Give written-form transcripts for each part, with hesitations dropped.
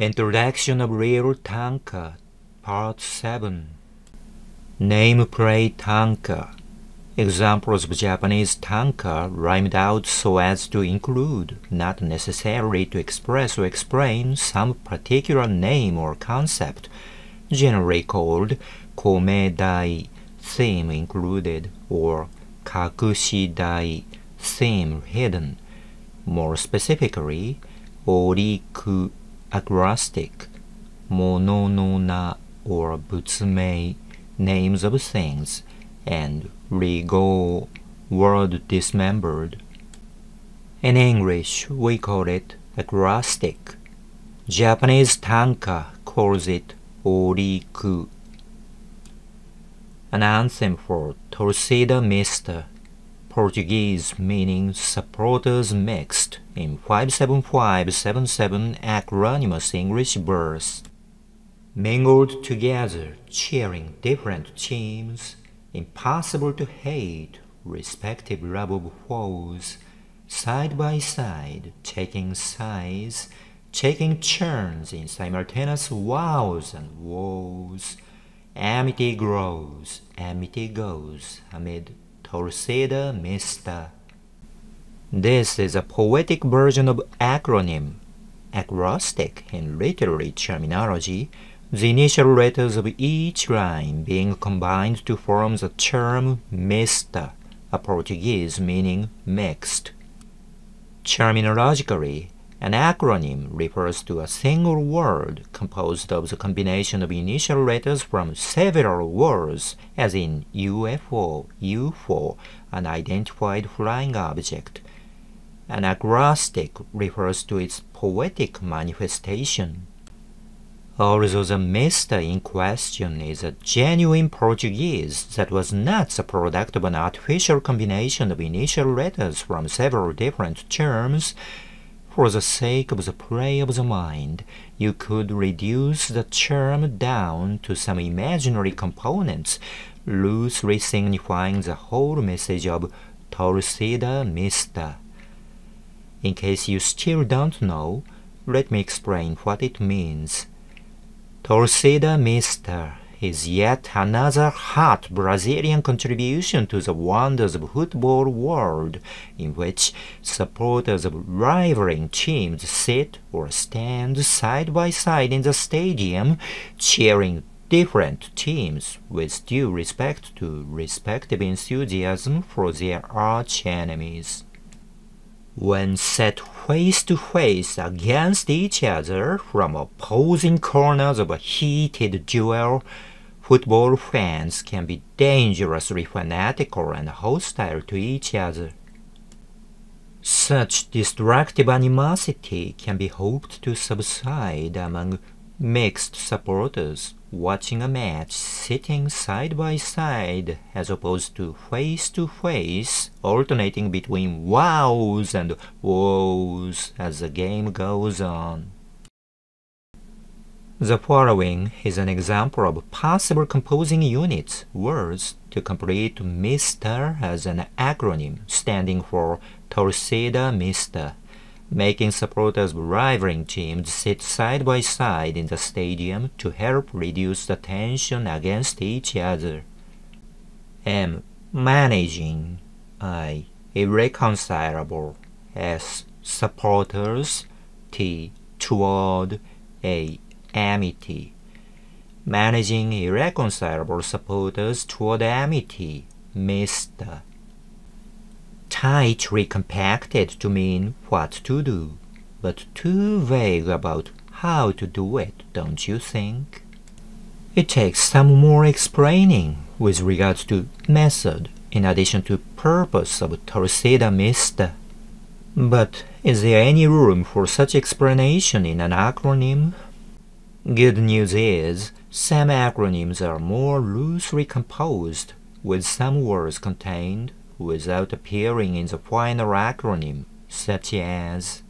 Introduction of Real Tanka, Part 7. Nameplate tanka. Examples of Japanese tanka rhymed out so as to include, not necessarily to express or explain, some particular name or concept, generally called kome-dai, theme included, or kakushi-dai, theme hidden. More specifically, Oriku, Acrostic, mono no na or butsumei, names of things, and Rigou, word dismembered. In English, we call it acrostic. Japanese tanka calls it Oriku. An anthem for TORCIDA MISTA, Portuguese meaning supporters mixed, in 57577 acronymous English verse. Mingled together, cheering different teams, impossible to hate, respective love of foes, side by side, taking sides, taking turns in simultaneous wows and woes. Amity grows, amity goes, amid TORCIDA MISTA. This is a poetic version of acronym, acrostic in literary terminology, the initial letters of each line being combined to form the term mista, a Portuguese meaning mixed. Terminologically, an acronym refers to a single word composed of the combination of initial letters from several words, as in UFO, UFO, an identified flying object. An acrostic refers to its poetic manifestation. Although the mista in question is a genuine Portuguese that was not the product of an artificial combination of initial letters from several different terms, for the sake of the play of the mind, you could reduce the term down to some imaginary components, loosely signifying the whole message of TORCIDA MISTA. In case you still don't know, let me explain what it means. TORCIDA MISTA is yet another hot Brazilian contribution to the wonders of football world, in which supporters of rivaling teams sit or stand side by side in the stadium, cheering different teams with due respect to respective enthusiasm for their arch-enemies. When set face to face against each other from opposing corners of a heated duel, football fans can be dangerously fanatical and hostile to each other. Such destructive animosity can be hoped to subside among mixed supporters watching a match sitting side by side as opposed to face, alternating between wows and woes as the game goes on. The following is an example of possible composing units, words, to complete MISTA as an acronym standing for TORCIDA MISTA, making supporters of rivaling teams sit side by side in the stadium to help reduce the tension against each other. M. Managing. I. Irreconcilable. S. Supporters. T. Toward. A. Amity. Managing irreconcilable supporters toward amity. MISTA. Tightly compacted to mean what to do, but too vague about how to do it, don't you think? It takes some more explaining with regards to method in addition to purpose of TORCIDA MISTA. But is there any room for such explanation in an acronym? Good news is, some acronyms are more loosely composed, with some words contained without appearing in the final acronym, such as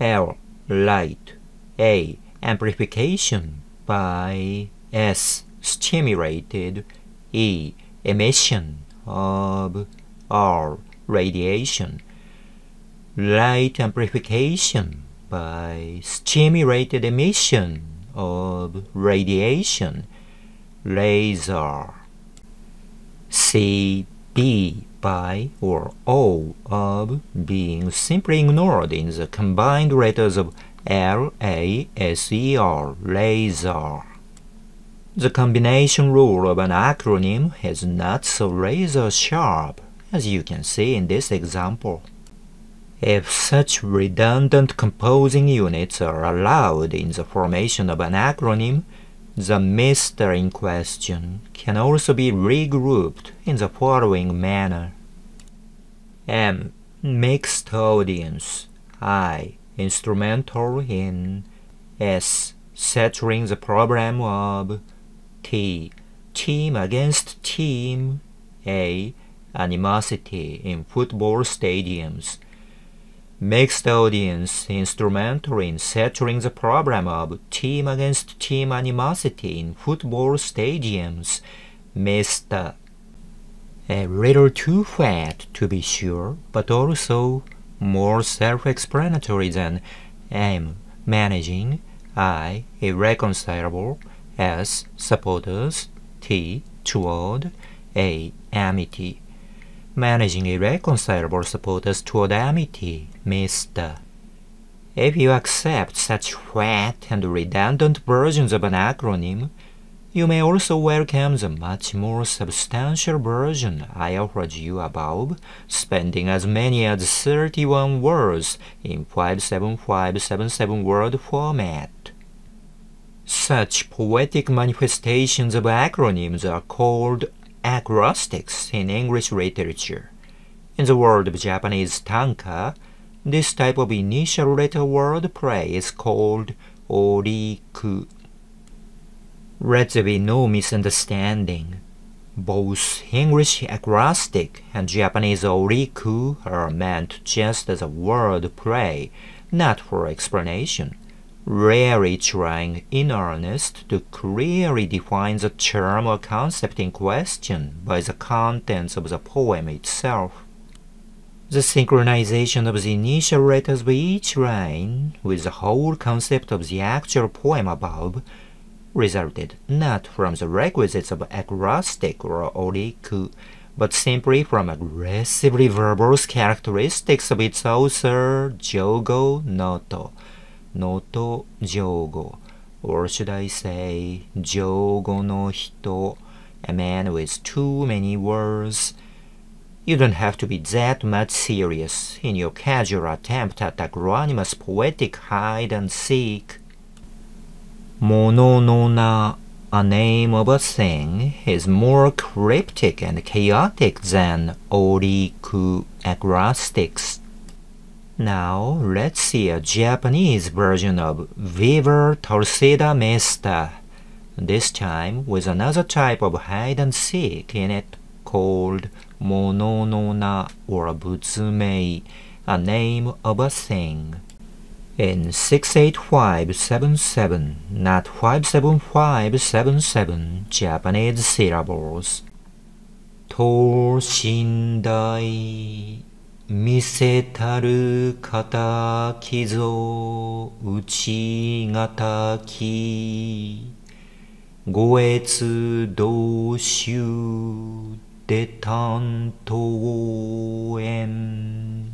L. Light, A. Amplification by S. Stimulated, E. Emission of R. Radiation. Light amplification by stimulated emission of radiation, laser. C, B, by or O of being simply ignored in the combined letters of L-A-S-E-R, laser. The combination rule of an acronym is not so razor sharp, as you can see in this example. If such redundant composing units are allowed in the formation of an acronym, the MISTA in question can also be regrouped in the following manner. M. Mixed audience. I. Instrumental in. S. Settling the problem of. T. Team against team. A. Animosity in football stadiums. Mixed audience instrumental in settling the problem of team against team animosity in football stadiums. MISTA. A little too fat to be sure, but also more self-explanatory than M. Managing. I. Irreconcilable. S. Supporters. T. Toward. A. Amity. Managing irreconcilable supporters toward amity, MISTA. If you accept such fat and redundant versions of an acronym, you may also welcome the much more substantial version I offered you above, spending as many as 31 words in 57577 word format. Such poetic manifestations of acronyms are called acrostics in English literature. In the world of Japanese tanka, this type of initial letter word play is called Oriku. Let there be no misunderstanding. Both English acrostic and Japanese Oriku are meant just as a word play, not for explanation, rarely trying in earnest to clearly define the term or concept in question by the contents of the poem itself. The synchronization of the initial letters of each line with the whole concept of the actual poem above resulted not from the requisites of acrostic or Oriku, but simply from aggressively verbose characteristics of its author, Jogo Noto, Noto Jogo, or should I say, Jogo no hito, a man with too many words. You don't have to be that much serious in your casual attempt at acronymous poetic hide-and-seek. Mono no na, a name of a thing, is more cryptic and chaotic than Oriku acrostics. Now let's see a Japanese version of Viva TORCIDA MISTA, this time with another type of hide-and-seek in it called Mono no na or butsumei, a name of a thing. In 68577, not 57577 Japanese syllables. TORCIDA 見せたる敵ぞ打ちがたきご越同州で担当園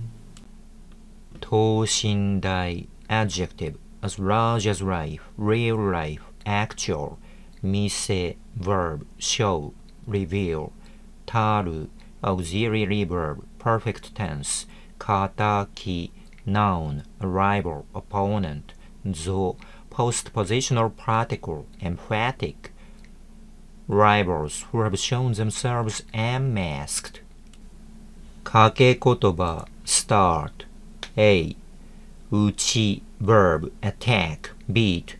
TORCIDA adjective as large as life, real life, actual 見せ verb, show, reveal たる auxiliary verb, perfect tense, kataki, noun, arrival, opponent, zo, postpositional particle, emphatic, rivals who have shown themselves unmasked. Kakekotoba, start. A. Uchi, verb, attack, beat.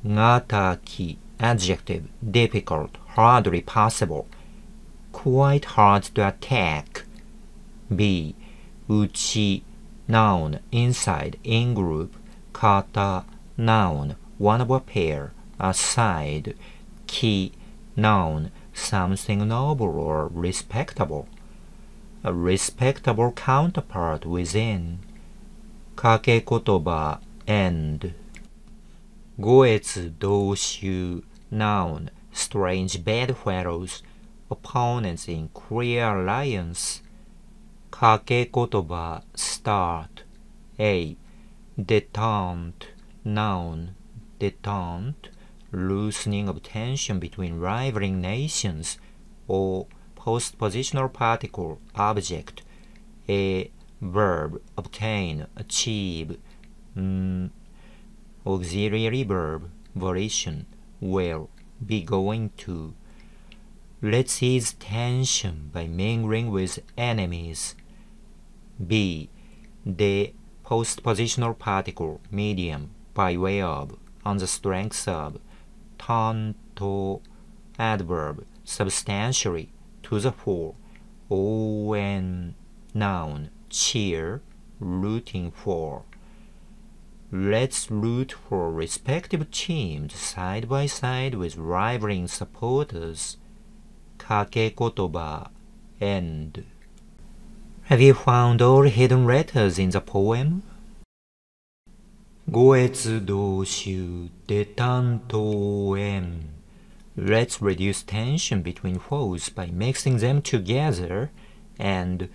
Gataki, adjective, difficult, hardly possible, quite hard to attack. B. Uchi, noun, inside, in group. Kata, noun, one of a pair, aside. Ki, noun, something noble or respectable. A respectable counterpart within. Kakekotoba, end. 五越同州 noun, strange bedfellows, opponents in clear alliance. 掛け言葉 start. A. Detente, noun, detente, loosening of tension between rivaling nations, or postpositional particle, object. A. Verb, obtain, achieve. Auxiliary verb, volition, will, be going to. Let's ease tension by mingling with enemies. B. The postpositional particle, medium, by way of, on the strength of. Tanto, adverb, substantially, to the fore. On, noun, cheer, rooting for. Let's root for respective teams side by side with rivaling supporters. 掛け言葉 end. Have you found all hidden letters in the poem? 五越同州で担当円 Let's reduce tension between foes by mixing them together, and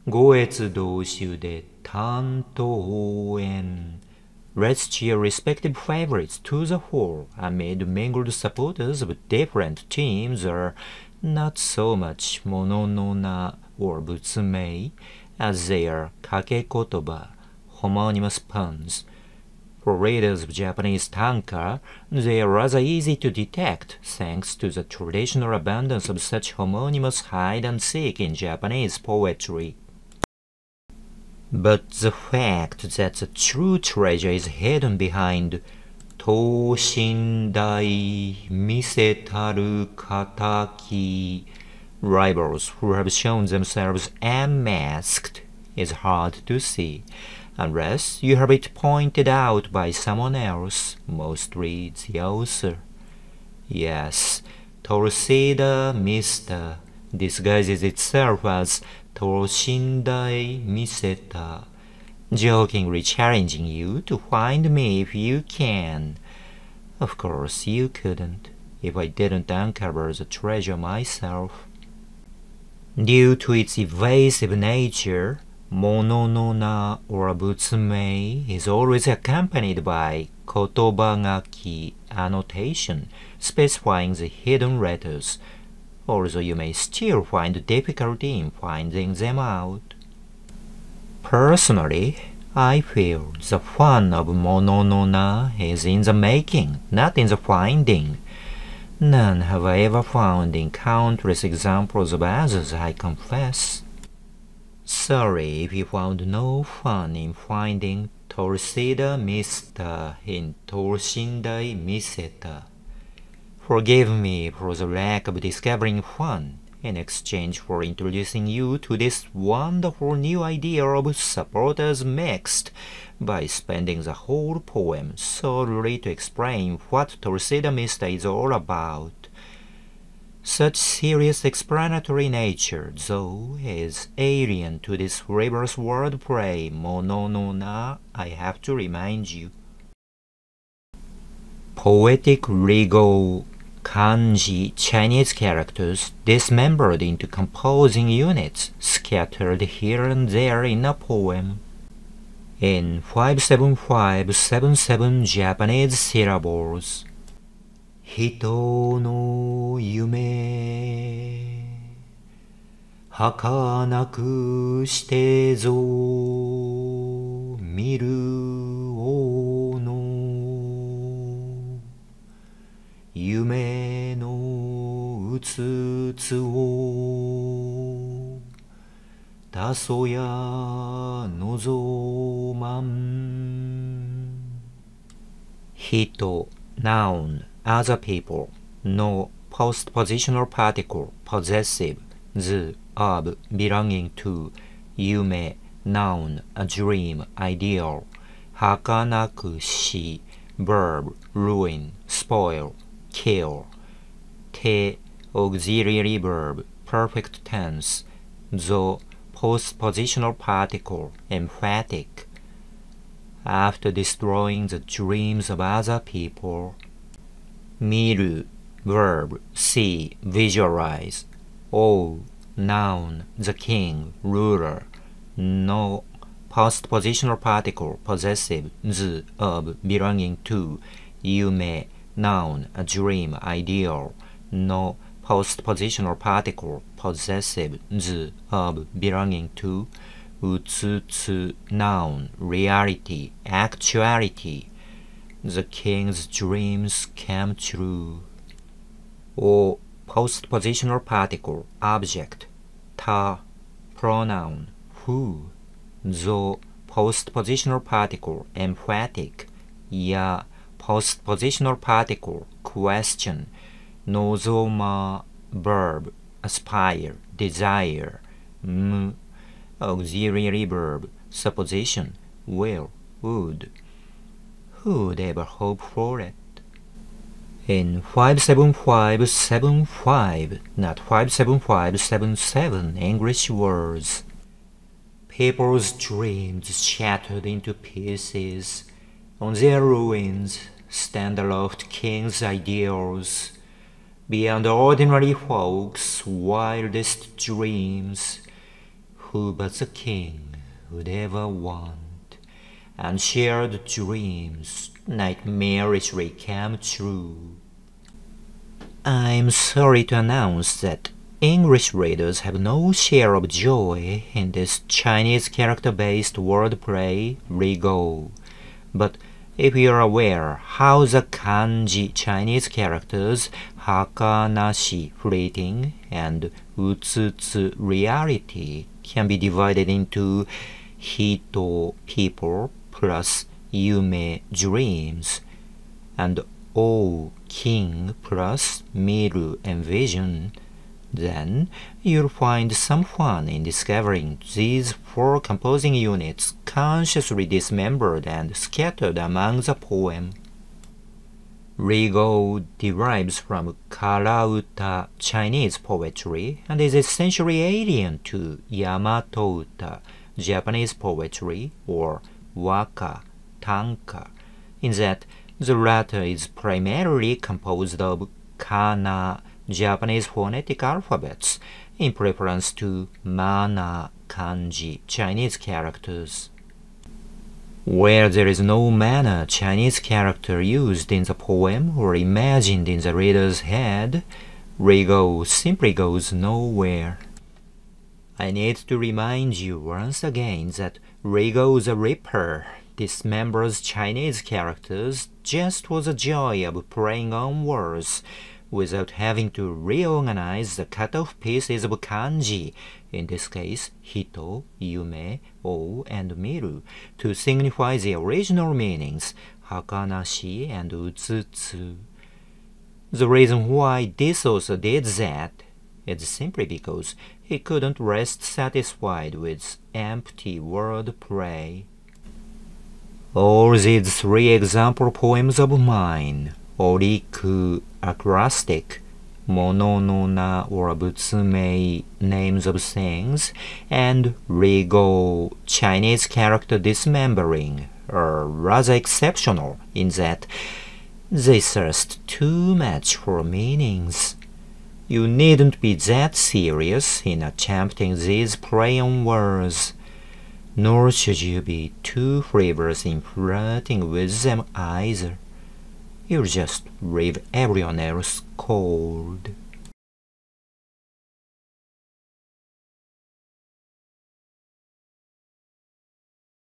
五越同州で担当円 Let's cheer respective favorites to the fore amid mingled supporters of different teams are not so much mono-no-na or butsumei as they are 掛け言葉 homonymous puns. For readers of Japanese tanka, they are rather easy to detect thanks to the traditional abundance of such homonymous hide-and-seek in Japanese poetry. But the fact that the true treasure is hidden behind 等身大見せたる敵 rivals who have shown themselves unmasked is hard to see, unless you have it pointed out by someone else, mostly the author. Yes, TORCIDA MISTA disguises itself as 等身大見せた jokingly challenging you to find me if you can. Of course, you couldn't, if I didn't uncover the treasure myself. Due to its evasive nature, mono-no-na or butsumei is always accompanied by 言葉書き annotation specifying the hidden letters, although you may still find difficulty in finding them out. Personally, I feel the fun of mono-no-na is in the making, not in the finding. None have I ever found in countless examples of others, I confess. Sorry if you found no fun in finding TORCIDA MISTA in 等身大見せた. Forgive me for the lack of discovering fun in exchange for introducing you to this wonderful new idea of supporters mixed by spending the whole poem solely to explain what TORCIDA MISTA is all about. Such serious explanatory nature, though, is alien to this frivolous wordplay mono-no-na, I have to remind you. Poetic Rigou kanji Chinese characters dismembered into composing units scattered here and there in a poem. In 57577 Japanese syllables. 人の夢儚くしてぞ見る王の夢のうつつをたそや望まん 人 noun other people, no postpositional particle, possessive, the, of, belonging to, yume, noun, a dream, ideal, hakanaku-shi, verb, ruin, spoil, kill, te, auxiliary verb, perfect tense, zo, postpositional particle, emphatic, after destroying the dreams of other people. Miru, verb, see, visualize. O, noun, the king, ruler. No, postpositional particle, possessive, z, of, belonging to. Yume, noun, a dream, ideal. No, postpositional particle, possessive, z, of, belonging to. Utsutsu, noun, reality, actuality. The king's dreams came true. O, postpositional particle, object. Ta, pronoun, who. Zo, postpositional particle, emphatic. Ya, postpositional particle, question. Nozoma, verb, aspire, desire. M, auxiliary verb, supposition, will, would. Who'd ever hope for it? In 57575, not 57577 English words. People's dreams shattered into pieces. On their ruins stand aloft kings' ideals. Beyond ordinary folks' wildest dreams, who but the king would ever want? And shared dreams nightmarishly came true. I'm sorry to announce that English readers have no share of joy in this Chinese character-based wordplay, Rigou. But if you're aware how the kanji Chinese characters hakanashi, fleeting, and utsutsu, reality, can be divided into hito, people, plus yume, dreams, and o, king, plus miru, envision, then you'll find some fun in discovering these four composing units consciously dismembered and scattered among the poem. Rigou derives from Karauta Chinese poetry and is essentially alien to Yamato-uta Japanese poetry, or waka, tanka, in that the latter is primarily composed of kana, Japanese phonetic alphabets, in preference to mana, kanji, Chinese characters. Where there is no mana Chinese character used in the poem or imagined in the reader's head, Rigou simply goes nowhere. I need to remind you once again that Rigou the Ripper dismembers Chinese characters just for the joy of playing on words, without having to reorganize the cut-off pieces of kanji, in this case hito, yume, o, and miru, to signify the original meanings, hakanashi and utsutsu. The reason why this author did that is simply because he couldn't rest satisfied with empty word play. All these three example poems of mine, Oriku, Acrostic, Mono-no-na or butsumei, names of things, and Rigou, Chinese character dismembering, are rather exceptional in that they thirst too much for meanings. You needn't be that serious in attempting these play on words, nor should you be too frivolous in flirting with them either. You'll just leave everyone else cold.